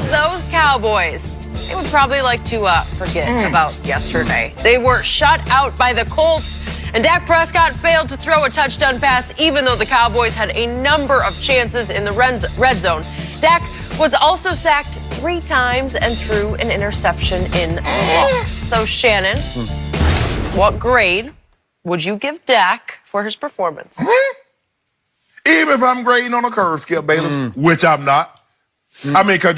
those Cowboys, they would probably like to forget about yesterday. They were shut out by the Colts, and Dak Prescott failed to throw a touchdown pass, even though the Cowboys had a number of chances in the red zone. Dak was also sacked 3 times and threw an interception in loss. So, Shannon, what grade would you give Dak for his performance? Even if I'm grading on a curve, Skip Bayless, which I'm not. I mean, because,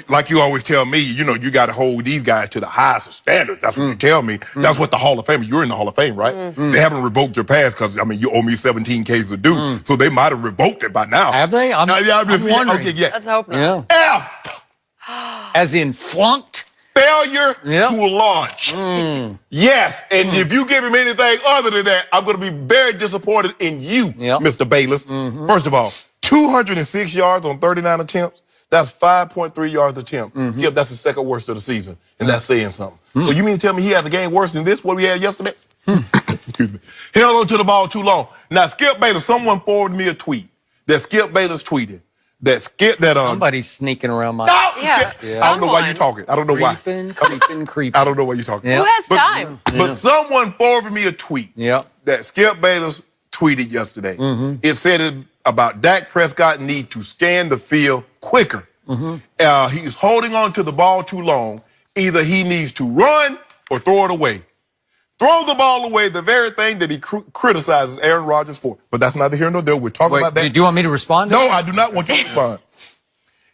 like you always tell me, you got to hold these guys to the highest of standards. That's what you tell me. That's what the Hall of Fame, you're in the Hall of Fame, right? They haven't revoked your pass because, you owe me 17 cases of due. So they might have revoked it by now. Have they? I'm wondering. Okay, yeah. Let's hope not. Yeah. F. As in flunked? Failure to launch. Yes, and if you give him anything other than that, I'm going to be very disappointed in you, Mr. Bayless. First of all, 206 yards on 39 attempts. That's 5.3 yards attempt. Skip, that's the second worst of the season, and that's saying something. So you mean to tell me he has a game worse than this, what we had yesterday? Excuse me. Held on to the ball too long. Now, Skip Bayless, someone forwarded me a tweet that Skip Bayless tweeted. Somebody's sneaking around my... No, Yeah, I don't know why you're talking. I don't know why. Creeping. I don't know why you're talking. Who has time? But someone forwarded me a tweet that Skip Bayless tweeted yesterday. It said about Dak Prescott need to scan the field quicker. He's holding on to the ball too long. Either he needs to run or throw it away. Throw the ball away, the very thing that he criticizes Aaron Rodgers for. But that's neither here nor there. We're talking about that. Do you want me to respond to No, that? I do not want you to respond.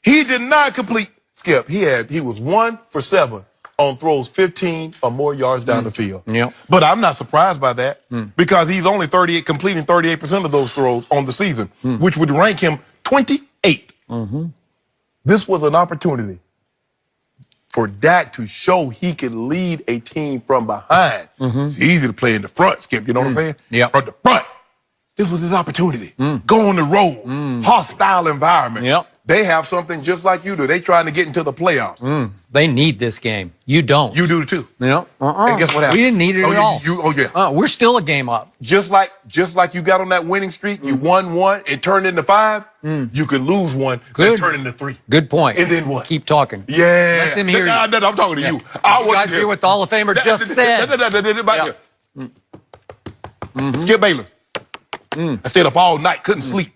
He did not complete, Skip. He was 1 for 7 on throws 15 or more yards down the field. But I'm not surprised by that because he's only completing 38% of those throws on the season, which would rank him 28th. This was an opportunity for Dak to show he can lead a team from behind. It's easy to play in the front, Skip, you know what I'm saying? From the front. This was his opportunity. Go on the road. Hostile environment. They have something just like you do. They trying to get into the playoffs. They need this game. You don't. You do too. And guess what happened? We didn't need it at all. We're still a game up. Just like you got on that winning streak, you won 1, it turned into 5. You could lose 1, it turned into 3. Good point. And then what? Keep talking. Yeah. Let them hear you. I'm talking to you. You guys hear what the Hall of Famer just said. Skip Bayless. I stayed up all night, couldn't sleep.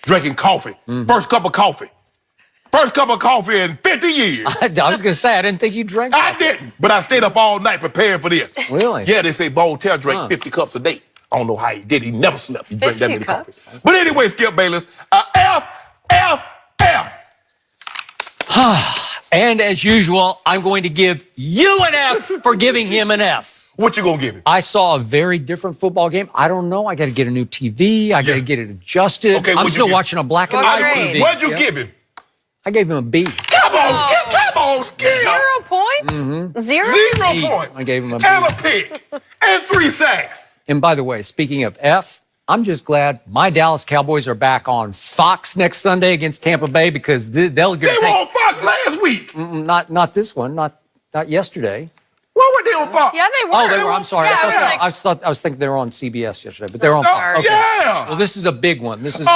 Drinking coffee. First cup of coffee. First cup of coffee in 50 years. I was going to say, I didn't think you drank I didn't, but I stayed up all night preparing for this. Really? Yeah, they say Voltaire drank 50 cups a day. I don't know how he did. He never slept. He drank that many coffee. But anyway, Skip Bayless, F. And as usual, I'm going to give you an F for giving him an F. What you gonna give him? I saw a very different football game. I don't know. I got to get a new TV. I got to get it adjusted. Okay, I'm still watching a black and white TV. What'd you give him? I gave him a B. Come on, Skip. Come on, Skip. 0 points? 0? 0 points. I gave him a B. And a pick. And 3 sacks. And by the way, speaking of F, I'm just glad my Dallas Cowboys are back on Fox next Sunday against Tampa Bay because they'll get. They were on Fox last week. Not this one. Not yesterday. What were they on Fox? Yeah, they were. Oh, they were. I'm sorry. Yeah, I was thinking they were on CBS yesterday, but they're on Fox. Okay. Yeah. Well, this is a big one. This is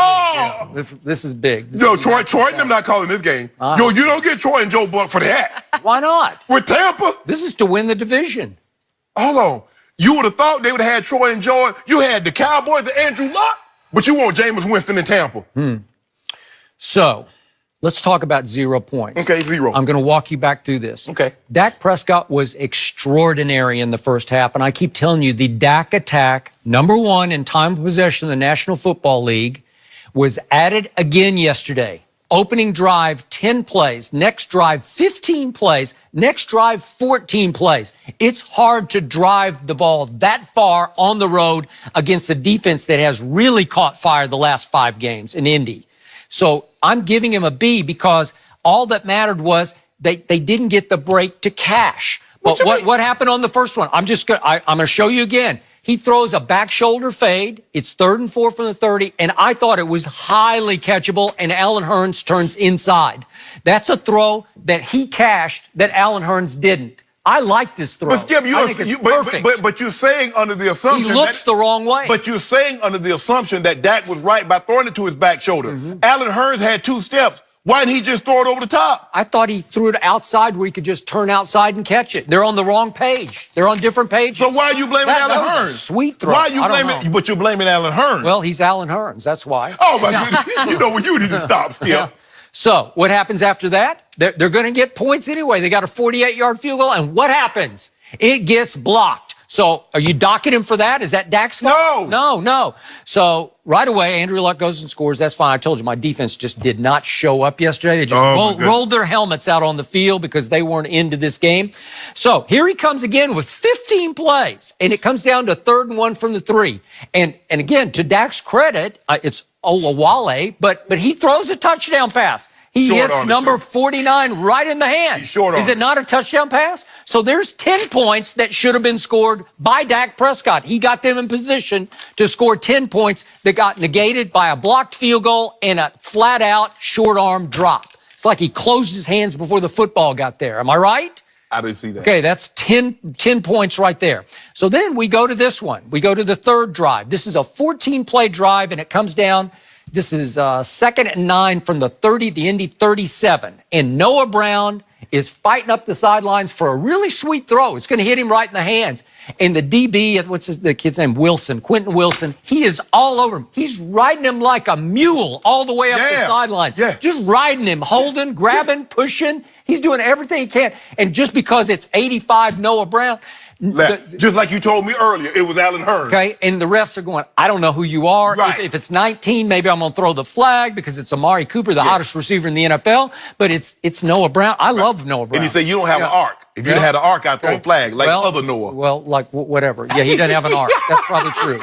big. This is big. Troy and them not calling this game. You don't get Troy and Joe Buck for that. Why not? With Tampa? This is to win the division. Hold on. You would have thought they would have had Troy and Joy. You had the Cowboys and Andrew Luck, but you want Jameis Winston in Tampa. So, let's talk about 0 points. Okay, 0. I'm going to walk you back through this. Okay. Dak Prescott was extraordinary in the first half, and I keep telling you, the Dak attack, #1 in time of possession in the National Football League, was added again yesterday. Opening drive, 10 plays. Next drive, 15 plays. Next drive, 14 plays. It's hard to drive the ball that far on the road against a defense that has really caught fire the last 5 games in Indy. So I'm giving him a B because all that mattered was they didn't get the break to cash. But what happened on the first one? I'm going to show you again. He throws a back shoulder fade. It's 3rd and 4 from the 30, and I thought it was highly catchable, and Allen Hurns turns inside. That's a throw that he cashed that Allen Hurns didn't. I like this throw. But Skip, but you're saying under the assumption he looks the wrong way. But you're saying under the assumption that Dak was right by throwing it to his back shoulder. Allen Hurns had 2 steps. Why didn't he just throw it over the top? I thought he threw it outside where he could just turn outside and catch it. They're on the wrong page. They're on different pages. So why are you blaming Alan That Hearns? was a sweet throw. Why are you blaming? But you're blaming Alan Hearns. Well, he's Alan Hearns. That's why. Oh my goodness! You know when you need to stop, Skip. Yeah. So what happens after that? They're going to get points anyway. They got a 48-yard field goal, and what happens? It gets blocked. So are you docking him for that? Is that Dak's fault? No. So right away, Andrew Luck goes and scores. That's fine. I told you my defense just did not show up yesterday. They just rolled their helmets out on the field because they weren't into this game. So here he comes again with 15 plays, and it comes down to 3rd and 1 from the 3. And again, to Dak's credit, it's Olawale, but he throws a touchdown pass. He hits number 49 right in the hand. Is it not a touchdown pass? So there's 10 points that should have been scored by Dak Prescott. He got them in position to score 10 points that got negated by a blocked field goal and a flat-out short-arm drop. It's like he closed his hands before the football got there. Am I right? I didn't see that. Okay, that's 10 points right there. So then we go to this one. We go to the 3rd drive. This is a 14-play drive, and it comes down. This is 2nd and 9 from the 30, the Indy 37. And Noah Brown is fighting up the sidelines for a really sweet throw. It's going to hit him right in the hands. And the DB, the kid's name? Wilson, Quentin Wilson, he is all over him. He's riding him like a mule all the way up the sideline. Yeah. Just riding him, holding, grabbing, pushing. He's doing everything he can. And just because it's 85 Noah Brown, just like you told me earlier, it was Alan Hearns. Okay, and the refs are going, I don't know who you are. Right. If it's 19, maybe I'm going to throw the flag because it's Amari Cooper, the hottest receiver in the NFL. But it's Noah Brown. I love Noah Brown. And he said, you don't have an arc. If you had an arc, I'd throw a flag like other Noah. Well, like whatever. Yeah, he doesn't have an arc. That's probably true.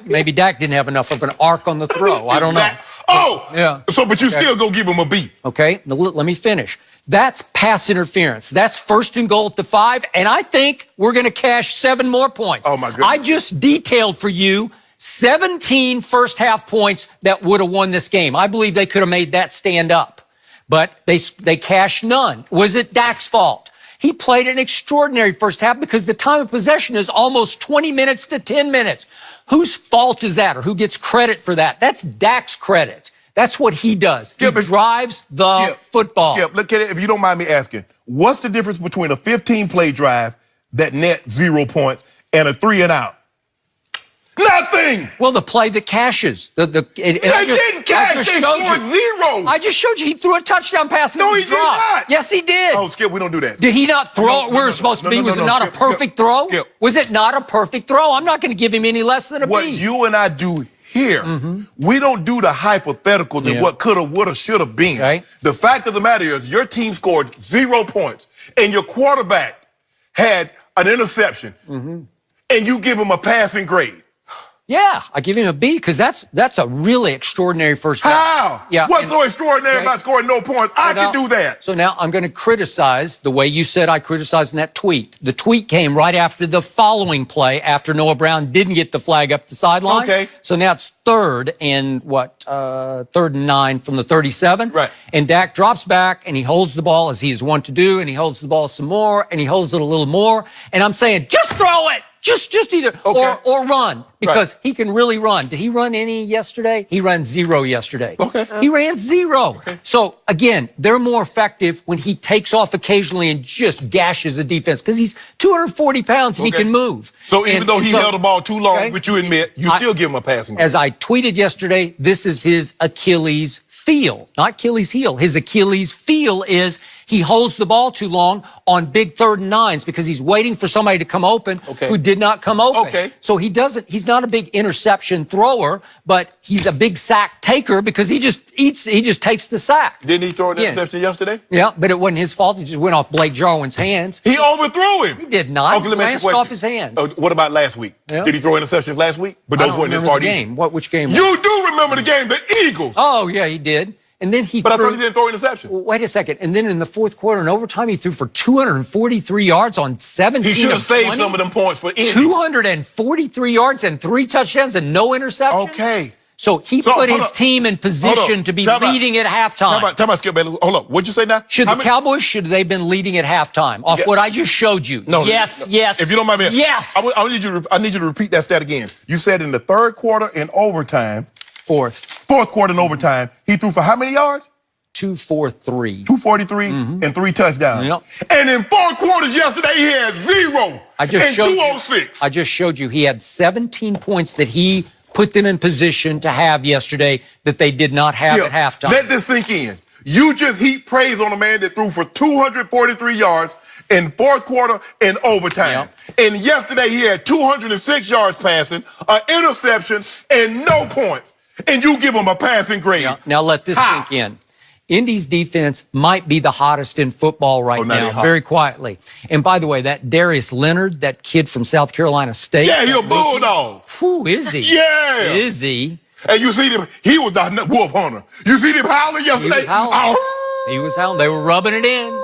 Maybe Dak didn't have enough of an arc on the throw. I don't know. Oh! Yeah. So, but you still go give him a B. Okay, now, let me finish. That's pass interference. That's 1st and goal at the 5, and I think we're going to cash 7 more points. Oh, my goodness. I just detailed for you 17 first-half points that would have won this game. I believe they could have made that stand up, but they cashed none. Was it Dak's fault? He played an extraordinary first half because the time of possession is almost 20 minutes to 10 minutes. Whose fault is that, or who gets credit for that? That's Dak's credit. That's what he does. He drives the football. Skip, look at it. If you don't mind me asking, what's the difference between a 15-play drive that net 0 points and a 3 and out? Nothing. Well, the play that cashes. They didn't cash. They scored 0. I just showed you he threw a touchdown pass. No, he did not. Yes, he did. Oh, Skip, we don't do that. Did he not throw it where it's supposed to be? Was it not a perfect throw? Skip. Was it not a perfect throw? I'm not going to give him any less than a B. What you and I do here, we don't do the hypotheticals and what coulda, woulda, shoulda been. Okay. The fact of the matter is your team scored 0 points and your quarterback had an interception and you give him a passing grade. Yeah, I give him a B because that's a really extraordinary first half. How? Yeah. What's so extraordinary about scoring no points? I can do that. So now I'm going to criticize the way you said I criticized in that tweet. The tweet came right after the following play, after Noah Brown didn't get the flag up the sideline. Okay. So now it's 3rd and 3rd and 9 from the 37. Right. And Dak drops back and he holds the ball as he is wont to do, and he holds the ball some more and he holds it a little more. And I'm saying, just throw it. Just either or run because he can really run. Did he run any yesterday? He ran 0 yesterday. Okay. He ran 0. Okay. So again, they're more effective when he takes off occasionally and just gashes the defense because he's 240 pounds and he can move. So even though he held the ball too long, which you admit, you still give him a passing grade. As I tweeted yesterday, this is his Achilles heel, not Achilles heel. His Achilles heel is he holds the ball too long on big 3rd and 9s because he's waiting for somebody to come open who did not come open. Okay. So he's not a big interception thrower, but he's a big sack taker because he just takes the sack. Didn't he throw an interception yesterday? Yeah, but it wasn't his fault. He just went off Blake Jarwin's hands. He overthrew him. He did not. Okay, let me ask you a glanced question. off his hands. What about last week? Yeah. Did he throw interceptions last week? But those weren't his fault either. Which game? You do remember the game, the Eagles. Oh, yeah, he did. And then But I thought he didn't throw interception. Well, wait a second. And then in the 4th quarter and overtime, he threw for 243 yards on 17 He should have of saved 20. some of them points for Indy. 243 yards and 3 touchdowns and no interception. Okay. So he put his team in position to be leading at halftime. Time out, Skip Bailey. Hold up. What'd you say now? Should the Cowboys, should they have been leading at halftime off what I just showed you? No. Yes. If you don't mind me. Yes. I need you to repeat that stat again. You said in the 3rd quarter and overtime, Fourth quarter in overtime, he threw for how many yards? 243. 243 and 3 touchdowns. Yep. And in 4 quarters yesterday, he had 0 and 206. I just showed you he had 17 points that he put them in position to have yesterday that they did not have at halftime. Let this sink in. You just heap praise on a man that threw for 243 yards in 4th quarter and overtime. Yep. And yesterday he had 206 yards passing, an interception, and no points. And you give him a passing grade. Yeah. Now let this sink in. Indy's defense might be the hottest in football right now, very quietly. And by the way, that Darius Leonard, that kid from South Carolina State. Yeah, he's a bulldog. Who is he? Yeah. Is he? And you see him, he was the wolf hunter. You see him howling yesterday? He was howling. He was howling. They were rubbing it in.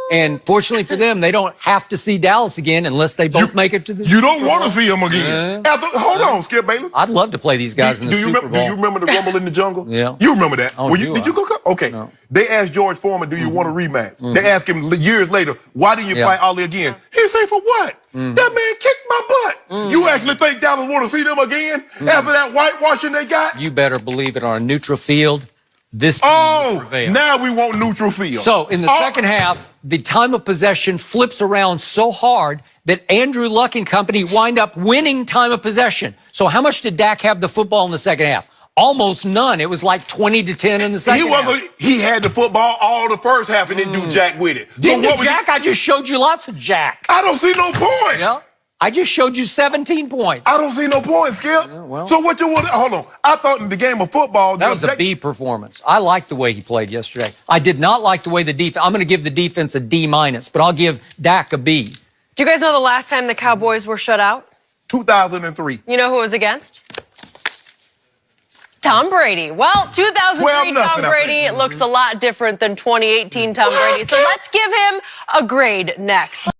And fortunately for them, they don't have to see Dallas again unless they both make it to the You don't want to see him again. Hold on, Skip Bayless. I'd love to play these guys in the Super Bowl. Do you remember the Rumble in the Jungle? Yeah. You remember that? Oh, Did you go? Okay. No. They asked George Foreman, do you want a rematch? They asked him years later, why didn't you fight Ali again? He said, for what? That man kicked my butt. You actually think Dallas want to see them again after that whitewashing they got? You better believe it. On a neutral field, this team will prevail. Now we want neutral field. So in the second half, the time of possession flips around so hard that Andrew Luck and company wind up winning time of possession. So how much did Dak have the football in the second half? Almost none. It was like 20-10 in the second half. He had the football all the first half and didn't do jack with it. Didn't do jack? I just showed you lots of jack. I don't see no points. Yeah. I just showed you 17 points. I don't see no points, Skip. Yeah, so what you want? Hold on. I thought in the game of football that was a B performance. I liked the way he played yesterday. I did not like the way the defense. I'm going to give the defense a D-, but I'll give Dak a B. Do you guys know the last time the Cowboys were shut out? 2003. You know who it was against? Tom Brady. Well, 2003 Tom Brady looks a lot different than 2018 Tom Brady. So let's give him a grade next.